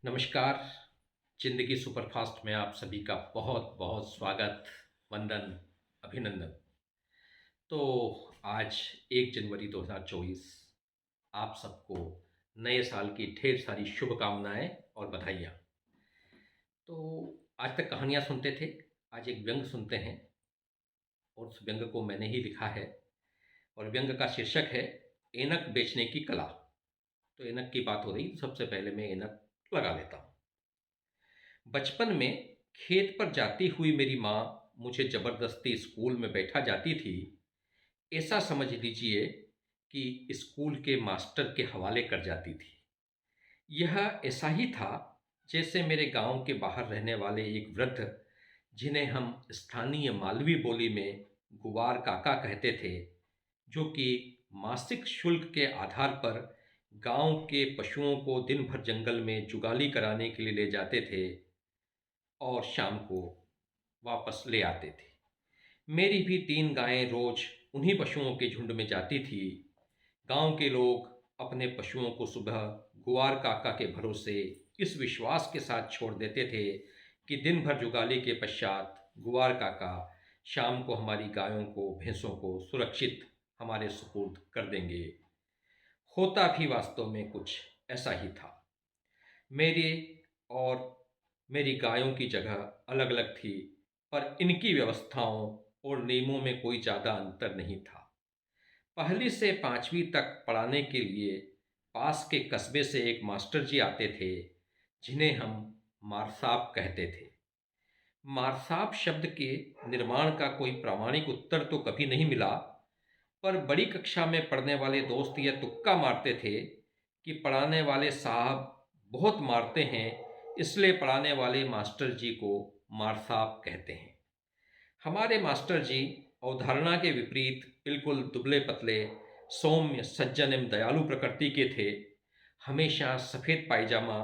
नमस्कार। ज़िंदगी सुपरफास्ट में आप सभी का बहुत बहुत स्वागत, वंदन, अभिनंदन। तो आज 1 जनवरी 2024 आप सबको नए साल की ढेर सारी शुभकामनाएं और बधाइयाँ। तो आज तक कहानियाँ सुनते थे, आज एक व्यंग सुनते हैं और उस व्यंग को मैंने ही लिखा है और व्यंग का शीर्षक है ऐनक बेचने की कला। तो ऐनक की बात हो रही, तो सबसे पहले मैं ऐनक लगा लेता हूँ। बचपन में खेत पर जाती हुई मेरी माँ मुझे जबरदस्ती स्कूल में बैठा जाती थी। ऐसा समझ लीजिए कि स्कूल के मास्टर के हवाले कर जाती थी। यह ऐसा ही था जैसे मेरे गांव के बाहर रहने वाले एक वृद्ध, जिन्हें हम स्थानीय मालवी बोली में गुवार काका कहते थे, जो कि मासिक शुल्क के आधार पर गांव के पशुओं को दिन भर जंगल में जुगाली कराने के लिए ले जाते थे और शाम को वापस ले आते थे। मेरी भी 3 गायें रोज उन्हीं पशुओं के झुंड में जाती थी। गांव के लोग अपने पशुओं को सुबह गुआर काका के भरोसे इस विश्वास के साथ छोड़ देते थे कि दिन भर जुगाली के पश्चात गुआर काका शाम को हमारी गायों को, भैंसों को सुरक्षित हमारे सुपुर्द कर देंगे। होता भी वास्तव में कुछ ऐसा ही था। मेरे और मेरी गायों की जगह अलग अलग थी, पर इनकी व्यवस्थाओं और नियमों में कोई ज़्यादा अंतर नहीं था। पहली से 5वीं तक पढ़ाने के लिए पास के कस्बे से एक मास्टर जी आते थे, जिन्हें हम मारसाब कहते थे। मारसाब शब्द के निर्माण का कोई प्रामाणिक उत्तर तो कभी नहीं मिला, पर बड़ी कक्षा में पढ़ने वाले दोस्त यह तुक्का मारते थे कि पढ़ाने वाले साहब बहुत मारते हैं, इसलिए पढ़ाने वाले मास्टर जी को मारसाब कहते हैं। हमारे मास्टर जी अवधारणा के विपरीत बिल्कुल दुबले पतले, सौम्य, सज्जन एवं दयालु प्रकृति के थे। हमेशा सफ़ेद पायजामा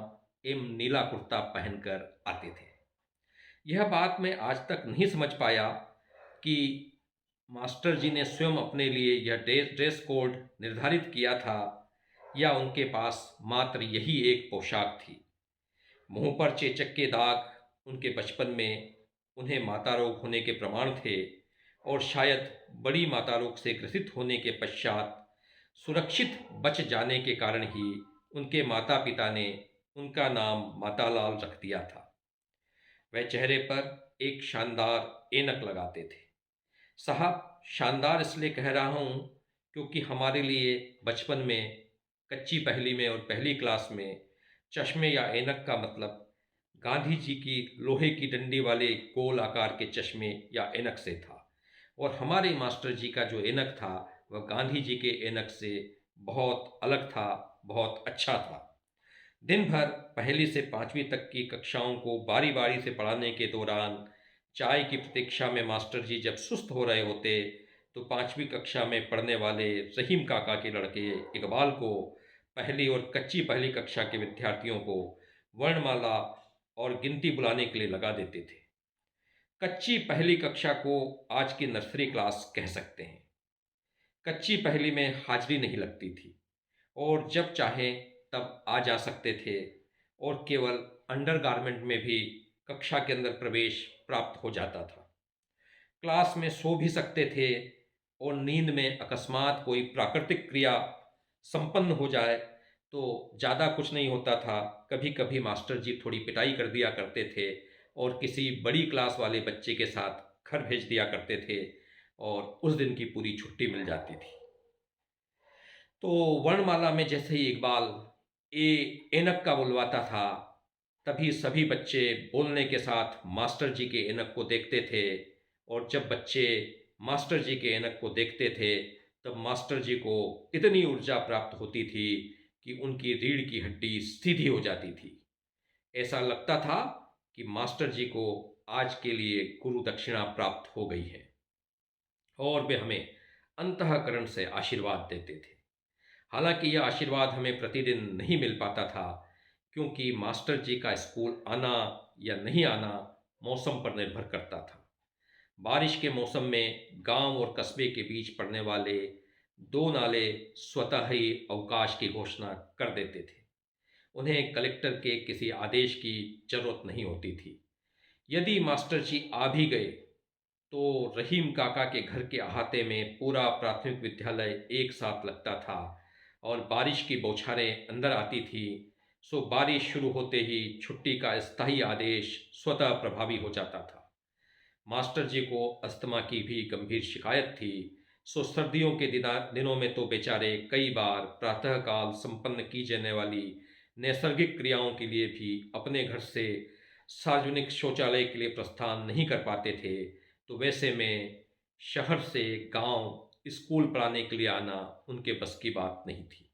एवं नीला कुर्ता पहनकर आते थे। यह बात मैं आज तक नहीं समझ पाया कि मास्टर जी ने स्वयं अपने लिए यह ड्रेस कोड निर्धारित किया था या उनके पास मात्र यही एक पोशाक थी। मुंह पर चेचक के दाग उनके बचपन में उन्हें माता रोग होने के प्रमाण थे और शायद बड़ी माता रोग से ग्रसित होने के पश्चात सुरक्षित बच जाने के कारण ही उनके माता पिता ने उनका नाम मातालाल रख दिया था। वह चेहरे पर एक शानदार ऐनक लगाते थे। साहब, शानदार इसलिए कह रहा हूँ क्योंकि हमारे लिए बचपन में कच्ची पहली में और पहली क्लास में चश्मे या ऐनक का मतलब गांधी जी की लोहे की डंडी वाले गोल आकार के चश्मे या ऐनक से था, और हमारे मास्टर जी का जो ऐनक था वह गांधी जी के ऐनक से बहुत अलग था, बहुत अच्छा था। दिन भर पहली से 5वीं तक की कक्षाओं को बारी बारी से पढ़ाने के दौरान चाय की प्रतीक्षा में मास्टर जी जब सुस्त हो रहे होते, तो 5वीं कक्षा में पढ़ने वाले रहीम काका के लड़के इकबाल को पहली और कच्ची पहली कक्षा के विद्यार्थियों को वर्णमाला और गिनती बुलाने के लिए लगा देते थे। कच्ची पहली कक्षा को आज की नर्सरी क्लास कह सकते हैं। कच्ची पहली में हाजिरी नहीं लगती थी और जब चाहे तब आ जा सकते थे, और केवल अंडरगारमेंट में भी कक्षा के अंदर प्रवेश प्राप्त हो जाता था। क्लास में सो भी सकते थे और नींद में अकस्मात कोई प्राकृतिक क्रिया संपन्न हो जाए तो ज़्यादा कुछ नहीं होता था। कभी कभी मास्टर जी थोड़ी पिटाई कर दिया करते थे और किसी बड़ी क्लास वाले बच्चे के साथ घर भेज दिया करते थे और उस दिन की पूरी छुट्टी मिल जाती थी। तो वर्णमाला में जैसे ही इकबाल ए ऐनक का बुलवाता था, तभी सभी बच्चे बोलने के साथ मास्टर जी के ऐनक को देखते थे, और जब बच्चे मास्टर जी के ऐनक को देखते थे तब मास्टर जी को इतनी ऊर्जा प्राप्त होती थी कि उनकी रीढ़ की हड्डी सीधी हो जाती थी। ऐसा लगता था कि मास्टर जी को आज के लिए गुरु दक्षिणा प्राप्त हो गई है, और वे हमें अंतःकरण से आशीर्वाद देते थे। हालांकि यह आशीर्वाद हमें प्रतिदिन नहीं मिल पाता था, क्योंकि मास्टर जी का स्कूल आना या नहीं आना मौसम पर निर्भर करता था। बारिश के मौसम में गांव और कस्बे के बीच पड़ने वाले 2 नाले स्वतः ही अवकाश की घोषणा कर देते थे। उन्हें कलेक्टर के किसी आदेश की जरूरत नहीं होती थी। यदि मास्टर जी आ भी गए तो रहीम काका के घर के अहाते में पूरा प्राथमिक विद्यालय एक साथ लगता था और बारिश की बौछारें अंदर आती थी। सो बारिश शुरू होते ही छुट्टी का स्थायी आदेश स्वतः प्रभावी हो जाता था। मास्टर जी को अस्थमा की भी गंभीर शिकायत थी। सो सर्दियों के दिनों में तो बेचारे कई बार प्रातःकाल संपन्न की जाने वाली नैसर्गिक क्रियाओं के लिए भी अपने घर से सार्वजनिक शौचालय के लिए प्रस्थान नहीं कर पाते थे। तो वैसे में शहर से गांव स्कूल पढ़ाने के लिए आना उनके बस की बात नहीं थी।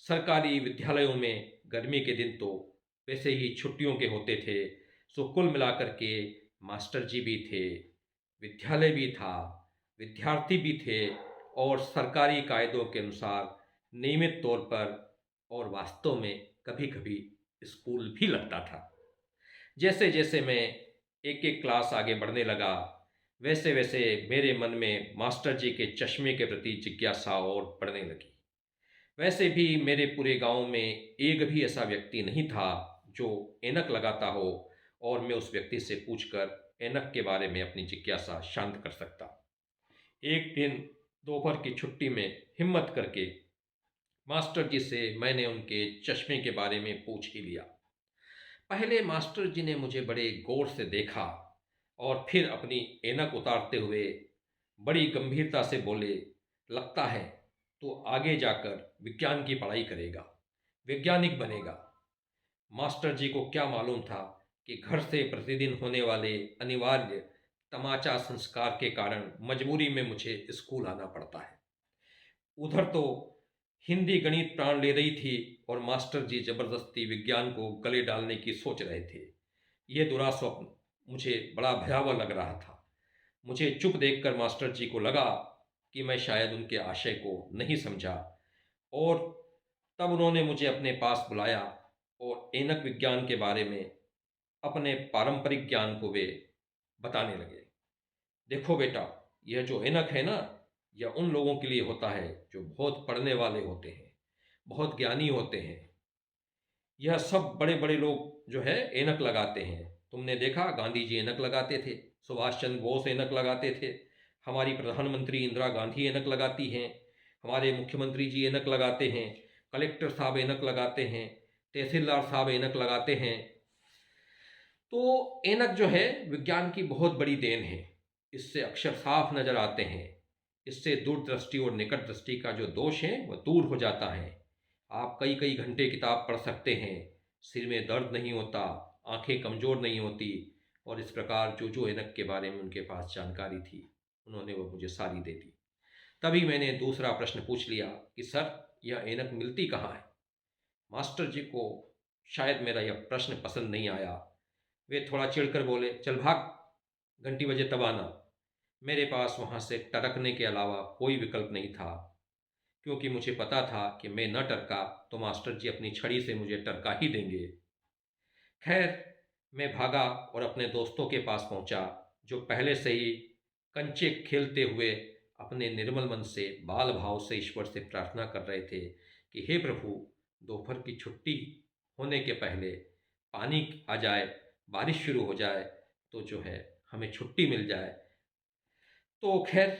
सरकारी विद्यालयों में गर्मी के दिन तो वैसे ही छुट्टियों के होते थे। सो कुल मिलाकर के मास्टर जी भी थे, विद्यालय भी था, विद्यार्थी भी थे और सरकारी कायदों के अनुसार नियमित तौर पर और वास्तव में कभी कभी स्कूल भी लगता था। जैसे जैसे मैं एक एक क्लास आगे बढ़ने लगा वैसे वैसे मेरे मन में मास्टर जी के चश्मे के प्रति जिज्ञासा और बढ़ने लगी। वैसे भी मेरे पूरे गांव में एक भी ऐसा व्यक्ति नहीं था जो ऐनक लगाता हो और मैं उस व्यक्ति से पूछकर ऐनक के बारे में अपनी जिज्ञासा शांत कर सकता। एक दिन दोपहर की छुट्टी में हिम्मत करके मास्टर जी से मैंने उनके चश्मे के बारे में पूछ ही लिया। पहले मास्टर जी ने मुझे बड़े गौर से देखा और फिर अपनी ऐनक उतारते हुए बड़ी गंभीरता से बोले, लगता है तो आगे जाकर विज्ञान की पढ़ाई करेगा, वैज्ञानिक बनेगा। मास्टर जी को क्या मालूम था कि घर से प्रतिदिन होने वाले अनिवार्य तमाचा संस्कार के कारण मजबूरी में मुझे स्कूल आना पड़ता है। उधर तो हिंदी गणित प्राण ले रही थी और मास्टर जी जबरदस्ती विज्ञान को गले डालने की सोच रहे थे। यह दुरा स्वप्न मुझे बड़ा भयावह लग रहा था। मुझे चुप देखकर मास्टर जी को लगा कि मैं शायद उनके आशय को नहीं समझा और तब उन्होंने मुझे अपने पास बुलाया और ऐनक विज्ञान के बारे में अपने पारंपरिक ज्ञान को वे बताने लगे। देखो बेटा, यह जो ऐनक है ना, यह उन लोगों के लिए होता है जो बहुत पढ़ने वाले होते हैं, बहुत ज्ञानी होते हैं। यह सब बड़े बड़े लोग जो है ऐनक लगाते हैं। तुमने देखा गांधी जी ऐनक लगाते थे, सुभाष चंद्र बोस ऐनक लगाते थे, हमारी प्रधानमंत्री इंदिरा गांधी ऐनक लगाती हैं, हमारे मुख्यमंत्री जी ऐनक लगाते हैं, कलेक्टर साहब ऐनक लगाते हैं, तहसीलदार साहब ऐनक लगाते हैं। तो ऐनक जो है विज्ञान की बहुत बड़ी देन है। इससे अक्षर साफ नजर आते हैं। इससे दूरदृष्टि और निकट दृष्टि का जो दोष है वह दूर हो जाता है। आप कई कई घंटे किताब पढ़ सकते हैं, सिर में दर्द नहीं होता, आंखें कमज़ोर नहीं होती। और इस प्रकार जो जो ऐनक के बारे में उनके पास जानकारी थी उन्होंने वो मुझे सारी दे दी। तभी मैंने दूसरा प्रश्न पूछ लिया कि सर, यह ऐनक मिलती कहाँ है। मास्टर जी को शायद मेरा यह प्रश्न पसंद नहीं आया। वे थोड़ा चिढ़कर बोले, चल भाग, घंटी बजे तब आना। मेरे पास वहाँ से टरकने के अलावा कोई विकल्प नहीं था, क्योंकि मुझे पता था कि मैं न टरका तो मास्टर जी अपनी छड़ी से मुझे टरका ही देंगे। खैर, मैं भागा और अपने दोस्तों के पास पहुंचा, जो पहले से ही कंचे खेलते हुए अपने निर्मल मन से बाल भाव से ईश्वर से प्रार्थना कर रहे थे कि हे प्रभु, दोपहर की छुट्टी होने के पहले पानी आ जाए, बारिश शुरू हो जाए तो जो है हमें छुट्टी मिल जाए। तो खैर,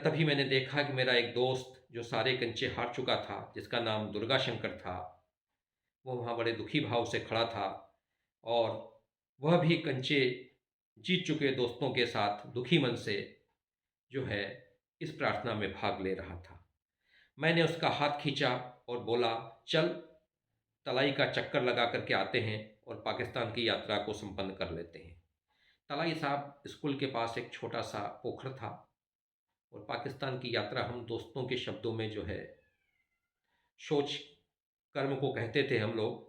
तभी मैंने देखा कि मेरा एक दोस्त जो सारे कंचे हार चुका था, जिसका नाम दुर्गा शंकर था, वो वहाँ बड़े दुखी भाव से खड़ा था और वह भी कंचे जीत चुके दोस्तों के साथ दुखी मन से जो है इस प्रार्थना में भाग ले रहा था। मैंने उसका हाथ खींचा और बोला, चल तलाई का चक्कर लगा करके आते हैं और पाकिस्तान की यात्रा को संपन्न कर लेते हैं। तलाई साहब स्कूल के पास एक छोटा सा पोखर था और पाकिस्तान की यात्रा हम दोस्तों के शब्दों में जो है सोच कर्म को कहते थे हम लोग।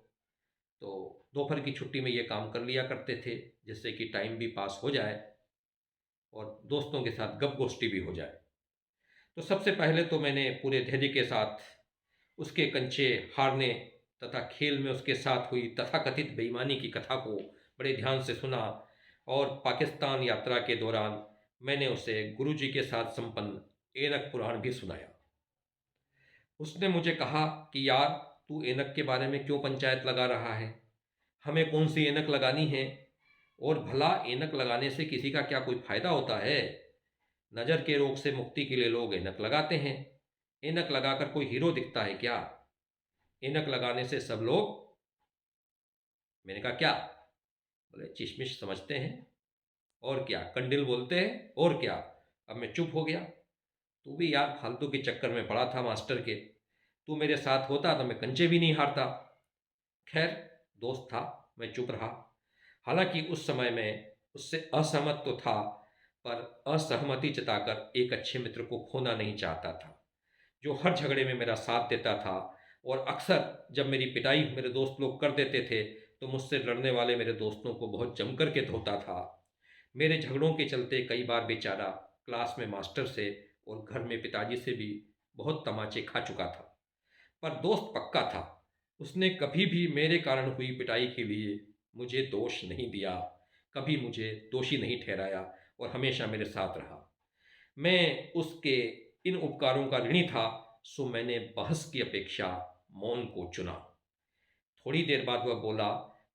तो दोपहर की छुट्टी में ये काम कर लिया करते थे, जिससे कि टाइम भी पास हो जाए और दोस्तों के साथ गप गोष्ठी भी हो जाए। तो सबसे पहले तो मैंने पूरे धैर्य के साथ उसके कंचे हारने तथा खेल में उसके साथ हुई तथाकथित बेईमानी की कथा को बड़े ध्यान से सुना और पाकिस्तान यात्रा के दौरान मैंने उसे गुरुजी के साथ संपन्न ऐनक पुराण भी सुनाया। उसने मुझे कहा कि यार, तू ऐनक के बारे में क्यों पंचायत लगा रहा है? हमें कौन सी ऐनक लगानी है? और भला ऐनक लगाने से किसी का क्या कोई फायदा होता है? नज़र के रोग से मुक्ति के लिए लोग ऐनक लगाते हैं। ऐनक लगाकर कोई हीरो दिखता है क्या? ऐनक लगाने से सब लोग, मैंने कहा क्या? बोले चिशमिश समझते हैं, और क्या, कंडिल बोलते हैं, और क्या। अब मैं चुप हो गया। तू भी यार फालतू के चक्कर में पड़ा था मास्टर के। तू मेरे साथ होता तो मैं कंचे भी नहीं हारता। खैर, दोस्त था, मैं चुप रहा। हालांकि उस समय मैं उससे असहमत तो था, पर असहमति जताकर एक अच्छे मित्र को खोना नहीं चाहता था, जो हर झगड़े में मेरा साथ देता था। और अक्सर जब मेरी पिटाई मेरे दोस्त लोग कर देते थे तो मुझसे लड़ने वाले मेरे दोस्तों को बहुत जम कर के धोता था। मेरे झगड़ों के चलते कई बार बेचारा क्लास में मास्टर से और घर में पिताजी से भी बहुत तमाचे खा चुका था। पर दोस्त पक्का था। उसने कभी भी मेरे कारण हुई पिटाई के लिए मुझे दोष नहीं दिया, कभी मुझे दोषी नहीं ठहराया, और हमेशा मेरे साथ रहा। मैं उसके इन उपकारों का ऋणी था, सो मैंने बहस की अपेक्षा मौन को चुना। थोड़ी देर बाद वह बोला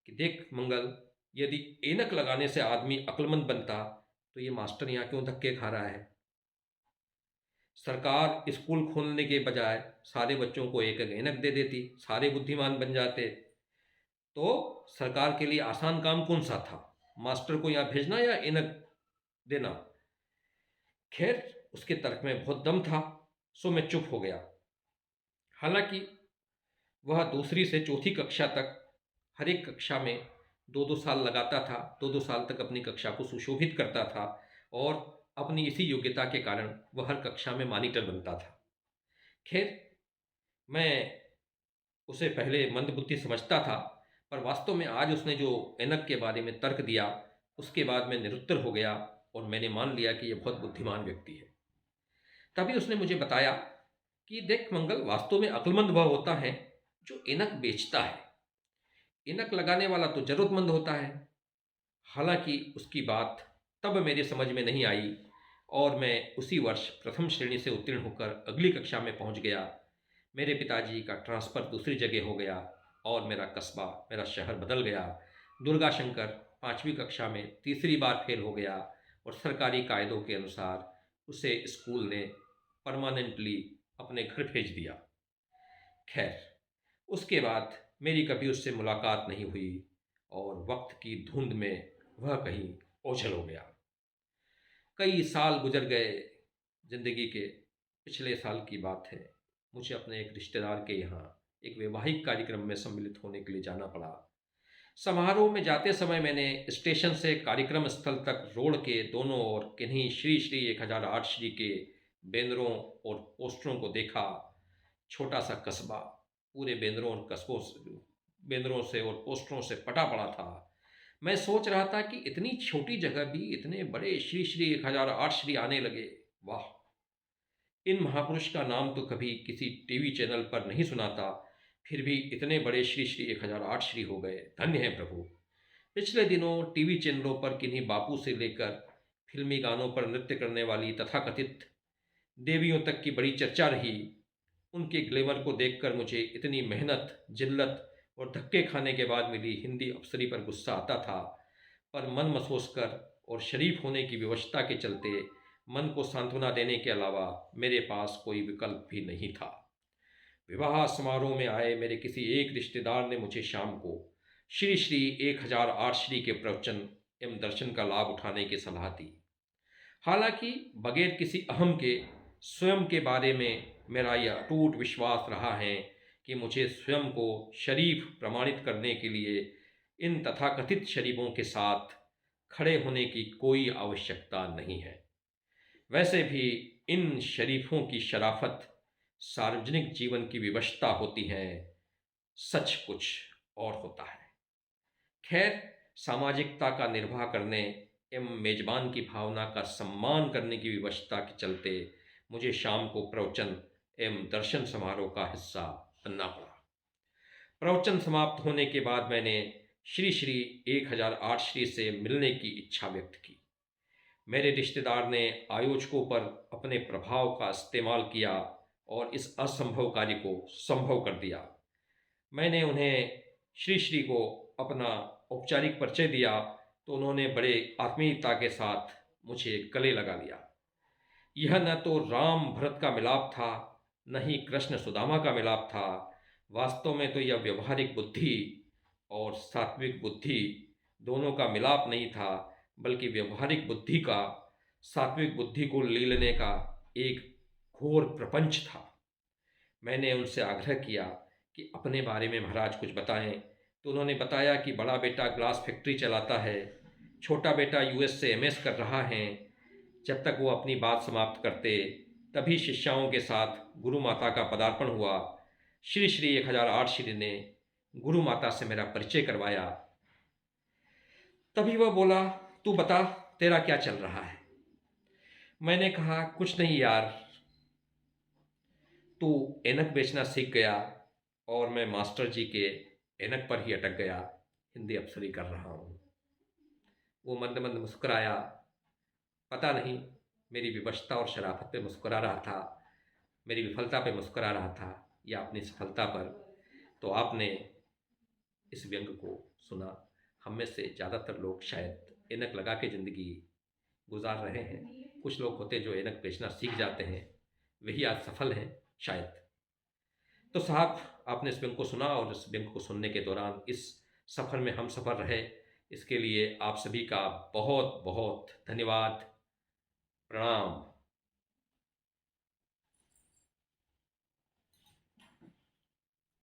कि देख मंगल, यदि ऐनक लगाने से आदमी अक्लमंद बनता तो ये मास्टर यहाँ क्यों धक्के खा रहा है? सरकार स्कूल खोलने के बजाय सारे बच्चों को एक एक ऐनक दे देती, सारे बुद्धिमान बन जाते। तो सरकार के लिए आसान काम कौन सा था, मास्टर को यहाँ भेजना या ऐनक देना? खैर, उसके तर्क में बहुत दम था, सो मैं चुप हो गया। हालांकि वह दूसरी से चौथी कक्षा तक हर एक कक्षा में 2-2 साल लगाता था, 2-2 साल तक अपनी कक्षा को सुशोभित करता था, और अपनी इसी योग्यता के कारण वह हर कक्षा में मॉनिटर बनता था। खैर, मैं उसे पहले मंदबुद्धि समझता था, पर वास्तव में आज उसने जो ऐनक के बारे में तर्क दिया, उसके बाद मैं निरुत्तर हो गया और मैंने मान लिया कि यह बहुत बुद्धिमान व्यक्ति है। तभी उसने मुझे बताया कि देख मंगल, वास्तव में अक्लमंद वह होता है जो ऐनक बेचता है। ऐनक लगाने वाला तो जरूरतमंद होता है। हालांकि उसकी बात तब मेरे समझ में नहीं आई, और मैं उसी वर्ष प्रथम श्रेणी से उत्तीर्ण होकर अगली कक्षा में पहुंच गया। मेरे पिताजी का ट्रांसफ़र दूसरी जगह हो गया और मेरा कस्बा, मेरा शहर बदल गया। दुर्गा शंकर 5वीं कक्षा में तीसरी बार फेल हो गया, और सरकारी कायदों के अनुसार उसे स्कूल ने परमानेंटली अपने घर भेज दिया। खैर, उसके बाद मेरी कभी उससे मुलाकात नहीं हुई, और वक्त की धुंध में वह कहीं ओझल हो गया। कई साल गुजर गए। जिंदगी के पिछले साल की बात है। मुझे अपने एक रिश्तेदार के यहाँ एक वैवाहिक कार्यक्रम में सम्मिलित होने के लिए जाना पड़ा। समारोह में जाते समय मैंने स्टेशन से कार्यक्रम स्थल तक रोड के दोनों ओर किन्हीं श्री श्री 1008 श्री के बैनरों और पोस्टरों को देखा। छोटा सा कस्बा पूरे बैनरों और कस्बों से, बैनरों से और पोस्टरों से पटा पड़ा था। मैं सोच रहा था कि इतनी छोटी जगह भी इतने बड़े श्री श्री 1008 श्री आने लगे। वाह! इन महापुरुष का नाम तो कभी किसी टीवी चैनल पर नहीं सुना था, फिर भी इतने बड़े श्री श्री 1008 श्री हो गए। धन्य है प्रभु। पिछले दिनों टीवी चैनलों पर किन्हीं बापू से लेकर फिल्मी गानों पर नृत्य करने वाली तथाकथित देवियों तक की बड़ी चर्चा रही। उनके ग्लैमर को देखकर मुझे इतनी मेहनत, जिल्लत और धक्के खाने के बाद मिली हिंदी अप्सरी पर गुस्सा आता था, पर मन मसोस कर और शरीफ होने की विवशता के चलते मन को सांत्वना देने के अलावा मेरे पास कोई विकल्प भी नहीं था। विवाह समारोह में आए मेरे किसी एक रिश्तेदार ने मुझे शाम को श्री श्री 1008 श्री के प्रवचन एवं दर्शन का लाभ उठाने की सलाह दी। हालांकि बगैर किसी अहम के स्वयं के बारे में मेरा यह अटूट विश्वास रहा है कि मुझे स्वयं को शरीफ प्रमाणित करने के लिए इन तथाकथित शरीफों के साथ खड़े होने की कोई आवश्यकता नहीं है। वैसे भी इन शरीफों की शराफत सार्वजनिक जीवन की विवशता होती है, सच कुछ और होता है। खैर, सामाजिकता का निर्वाह करने एवं मेजबान की भावना का सम्मान करने की विवशता के चलते मुझे शाम को प्रवचन एवं दर्शन समारोह का हिस्सा बनना पड़ा। प्रवचन समाप्त होने के बाद मैंने श्री श्री 1008 श्री से मिलने की इच्छा व्यक्त की। मेरे रिश्तेदार ने आयोजकों पर अपने प्रभाव का इस्तेमाल किया और इस असंभव कार्य को संभव कर दिया। मैंने उन्हें श्री श्री को अपना औपचारिक परिचय दिया तो उन्होंने बड़े आत्मीयता के साथ मुझे गले लगा लिया। यह न तो राम भरत का मिलाप था, न ही कृष्ण सुदामा का मिलाप था। वास्तव में तो यह व्यवहारिक बुद्धि और सात्विक बुद्धि दोनों का मिलाप नहीं था, बल्कि व्यवहारिक बुद्धि का सात्विक बुद्धि को लीलने का एक घोर प्रपंच था। मैंने उनसे आग्रह किया कि अपने बारे में महाराज कुछ बताएं, तो उन्होंने बताया कि बड़ा बेटा ग्लास फैक्ट्री चलाता है, छोटा बेटा यूएस से एमएस कर रहा है। जब तक वो अपनी बात समाप्त करते तभी शिष्याओं के साथ गुरु माता का पदार्पण हुआ। श्री श्री 1008 श्री ने गुरु माता से मेरा परिचय करवाया। तभी वह बोला, तू बता तेरा क्या चल रहा है। मैंने कहा, कुछ नहीं यार, तू ऐनक बेचना सीख गया और मैं मास्टर जी के ऐनक पर ही अटक गया, हिंदी अफसरी कर रहा हूँ। वो मंद मंद मुस्कुराया। पता नहीं मेरी विवशता और शराफत पे मुस्कुरा रहा था, मेरी विफलता पे मुस्कुरा रहा था या अपनी सफलता पर। तो आपने इस व्यंग को सुना। हम में से ज़्यादातर लोग शायद ऐनक लगा के ज़िंदगी गुजार रहे हैं। कुछ लोग होते जो ऐनक बेचना सीख जाते हैं, वही आज सफल हैं शायद। तो साहब, आपने इस व्यंग को सुना और इस व्यंग को सुनने के दौरान इस सफ़र में हम सफ़र रहे, इसके लिए आप सभी का बहुत बहुत धन्यवाद। प्रणाम।